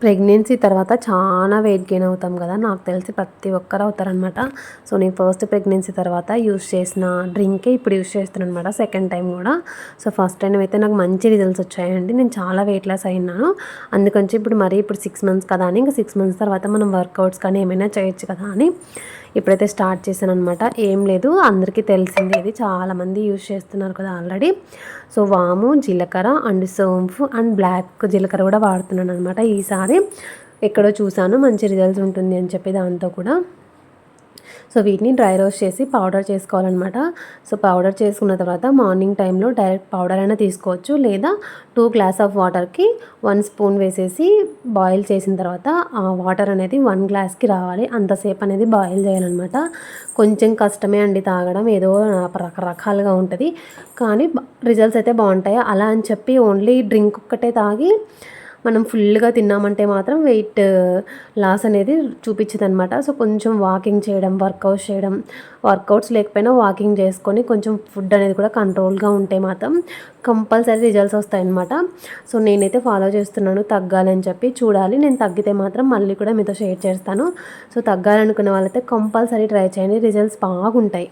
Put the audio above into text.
Pregnancy తర్వాత చాలా weight gain అవుతాం కదా, నాకు తెలిసి ప్రతి ఒక్కరు అవుతారనమాట. సో నేను ఫస్ట్ ప్రెగ్నెన్సీ తర్వాత యూస్ చేసిన డ్రింకే ఇప్పుడు యూస్ చేస్తున్నాను అనమాట, సెకండ్ టైం కూడా. సో ఫస్ట్ టైం అయితే నాకు మంచి రిజల్ట్స్ వచ్చాయండి, నేను చాలా వెయిట్ లాస్ అయినాను. అందుకని ఇప్పుడు 6 మంత్స్ కదా అని, ఇంకా 6 మంత్స్ తర్వాత మనం వర్కౌట్స్ కానీ ఏమైనా చేయొచ్చు కదా అని ఇప్పుడైతే స్టార్ట్ చేశాను అనమాట. ఏం లేదు, అందరికీ తెలిసిందే, ఇది చాలామంది యూస్ చేస్తున్నారు కదా ఆల్రెడీ. సో వాము, జీలకర్ర అండ్ సోంపు అండ్ బ్లాక్ జీలకర్ర కూడా వాడుతున్నాను అనమాట. ఈసారి ఎక్కడో చూసాను మంచి రిజల్ట్స్ ఉంటుంది అని చెప్పి దాంతో కూడా. సో వీటిని డ్రై రోస్ట్ చేసి పౌడర్ చేసుకోవాలన్నమాట. సో పౌడర్ చేసుకున్న తర్వాత మార్నింగ్ టైంలో డైరెక్ట్ పౌడర్ అయినా తీసుకోవచ్చు, లేదా 2 గ్లాస్ ఆఫ్ వాటర్కి 1 స్పూన్ వేసేసి బాయిల్ చేసిన తర్వాత ఆ వాటర్ అనేది 1 గ్లాస్కి రావాలి, అంతసేపు అనేది బాయిల్ చేయాలన్నమాట. కొంచెం కష్టమే అండి తాగడం, ఏదో రకరకాలుగా ఉంటుంది, కానీ రిజల్ట్స్ అయితే బాగుంటాయి. అలా అని చెప్పి ఓన్లీ డ్రింక్ ఒక్కటే తాగి మనం ఫుల్గా తిన్నామంటే మాత్రం వెయిట్ లాస్ అనేది చూపించదనమాట. సో కొంచెం వాకింగ్ చేయడం, వర్కౌట్స్ లేకపోయినా వాకింగ్ చేసుకొని కొంచెం ఫుడ్ అనేది కూడా కంట్రోల్గా ఉంటే మాత్రం కంపల్సరీ రిజల్ట్స్ వస్తాయన్నమాట. సో నేనైతే ఫాలో చేస్తున్నాను తగ్గాలని చెప్పి. చూడాలి, నేను తగ్గితే మాత్రం మళ్ళీ కూడా మీతో షేర్ చేస్తాను. సో తగ్గాలనుకున్న వాళ్ళైతే కంపల్సరీ ట్రై చేయండి, రిజల్ట్స్ బాగుంటాయి.